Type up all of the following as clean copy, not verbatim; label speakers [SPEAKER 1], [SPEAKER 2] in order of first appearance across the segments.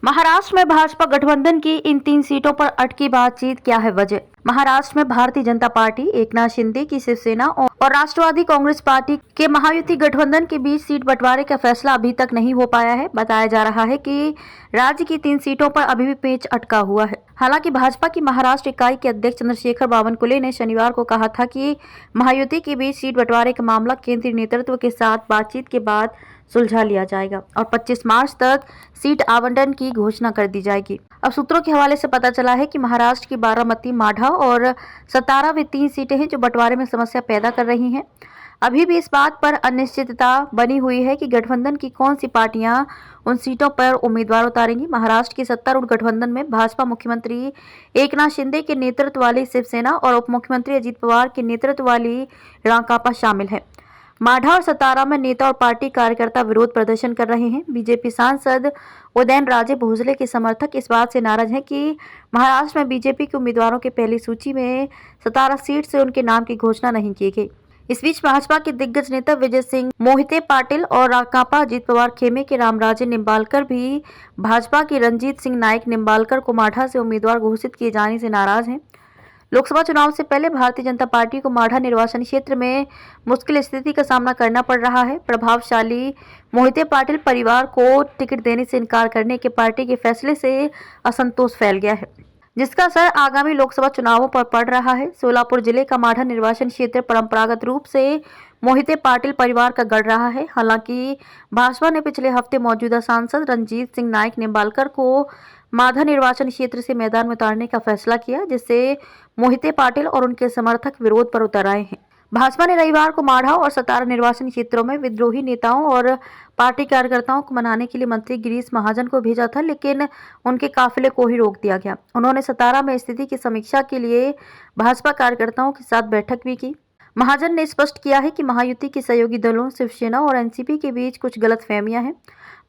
[SPEAKER 1] महाराष्ट्र में भाजपा गठबंधन की इन 3 सीटों पर अटकी बातचीत, क्या है वजह? महाराष्ट्र में भारतीय जनता पार्टी, एकनाथ शिंदे की शिवसेना और राष्ट्रवादी कांग्रेस पार्टी के महायुति गठबंधन के बीच सीट बंटवारे का फैसला अभी तक नहीं हो पाया है। बताया जा रहा है कि राज्य की 3 सीटों पर अभी भी पेच अटका हुआ है। हालांकि भाजपा की महाराष्ट्र इकाई के अध्यक्ष चंद्रशेखर बावनकुले ने शनिवार को कहा था कि महायुति के बीच सीट बंटवारे का मामला केंद्रीय नेतृत्व के साथ बातचीत के बाद सुलझा लिया जाएगा और 25 मार्च तक सीट आवंटन की घोषणा कर दी जाएगी। अब सूत्रों के हवाले से पता चला है कि महाराष्ट्र की बारामती, माढा और सतारा वे 3 सीटें हैं जो बंटवारे में समस्या पैदा कर रही हैं। अभी भी इस बात पर अनिश्चितता बनी हुई है कि गठबंधन की कौन सी पार्टियां उन सीटों पर उम्मीदवार उतारेंगी। महाराष्ट्र की सत्तारूढ़ गठबंधन में भाजपा मुख्यमंत्री एकनाथ शिंदे के नेतृत्व वाली शिवसेना और उप मुख्यमंत्री अजित पवार के नेतृत्व वाली राकांपा शामिल है। माढा और सतारा में नेता और पार्टी कार्यकर्ता विरोध प्रदर्शन कर रहे हैं। बीजेपी सांसद उदयनराजे भोसले के समर्थक इस बात से नाराज हैं कि महाराष्ट्र में बीजेपी के उम्मीदवारों के पहली सूची में 17 सीट से उनके नाम की घोषणा नहीं की गई। इस बीच भाजपा के दिग्गज नेता विजय सिंह मोहिते पाटिल और राकांपा अजित पवार खेमे के रामराजे निंबालकर भी भाजपा के रणजीत सिंह नाइक निंबालकर को माढा से उम्मीदवार घोषित किए जाने से नाराज हैं। लोकसभा चुनाव से पहले भारतीय जनता पार्टी को माढा निर्वाचन क्षेत्र में मुश्किल स्थिति का सामना करना पड़ रहा है। प्रभावशाली मोहिते पाटिल परिवार को टिकट देने से इनकार करने के पार्टी के फैसले से असंतोष फैल गया है, जिसका असर आगामी लोकसभा चुनावों पर पड़ रहा है। सोलापुर जिले का माढा निर्वाचन क्षेत्र परंपरागत रूप से मोहिते पाटिल परिवार का गढ़ रहा है। हालांकि भाजपा ने पिछले हफ्ते मौजूदा सांसद रणजीत सिंह नाइक निंबालकर को माढा निर्वाचन क्षेत्र से मैदान में उतारने का फैसला किया, जिससे मोहिते पाटिल और उनके समर्थक विरोध पर उतर आए हैं। भाजपा ने रविवार को माढा और सतारा निर्वाचन क्षेत्रों में विद्रोही नेताओं और पार्टी कार्यकर्ताओं को मनाने के लिए मंत्री गिरीश महाजन को भेजा था, लेकिन उनके काफिले को ही रोक दिया गया। उन्होंने सतारा में स्थिति की समीक्षा के लिए भाजपा कार्यकर्ताओं के साथ बैठक भी की। महाजन ने स्पष्ट किया है कि महायुति के सहयोगी दलों शिवसेना और एनसीपी के बीच कुछ गलतफहमियां हैं।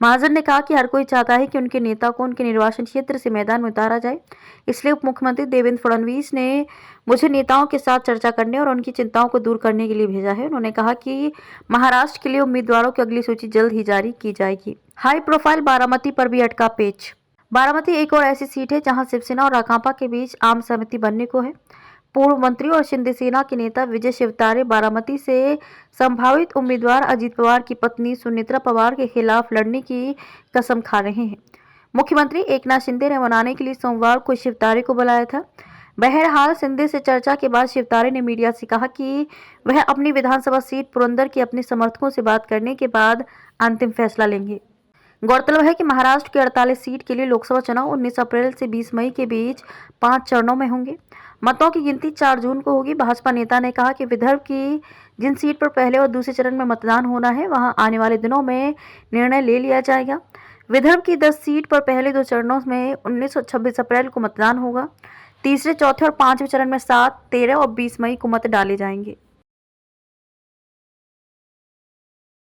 [SPEAKER 1] महाजन ने कहा कि हर कोई चाहता है कि उनके नेता को उनके निर्वाचन क्षेत्र से मैदान में उतारा जाए, इसलिए उप मुख्यमंत्री देवेंद्र फडणवीस ने मुझे नेताओं के साथ चर्चा करने और उनकी चिंताओं को दूर करने के लिए भेजा है। उन्होंने कहा कि महाराष्ट्र के लिए उम्मीदवारों की अगली सूची जल्द ही जारी की जाएगी। हाई प्रोफाइल बारामती पर भी अटका पेच। बारामती एक और ऐसी सीट है जहां शिवसेना और राकांपा के बीच आम सहमति बनने को है। पूर्व मंत्री और शिंदे सेना के नेता विजय शिवतारे बारामती से संभावित उम्मीदवार अजित पवार की पत्नी सुनेत्रा पवार के खिलाफ लड़ने की कसम खा रहे हैं। मुख्यमंत्री एकनाथ शिंदे ने मनाने के लिए सोमवार को शिवतारे को बुलाया था। बहरहाल शिंदे से चर्चा के बाद शिवतारे ने मीडिया से कहा कि वह अपनी विधानसभा सीट पुरंदर के अपने समर्थकों से बात करने के बाद अंतिम फैसला लेंगे। गौरतलब है कि महाराष्ट्र की 48 सीट के लिए लोकसभा चुनाव 19 अप्रैल से 20 मई के बीच 5 चरणों में होंगे। मतों की गिनती 4 जून को होगी। भाजपा नेता ने कहा कि विदर्भ की जिन सीट पर पहले और दूसरे चरण में मतदान होना है, वहां आने वाले दिनों में निर्णय ले लिया जाएगा। विदर्भ की 10 सीट पर पहले 2 चरणों में 19 और 26 अप्रैल को मतदान होगा। तीसरे, चौथे और 5वें चरण में 7, 13 और 20 मई को मत डाले जाएंगे।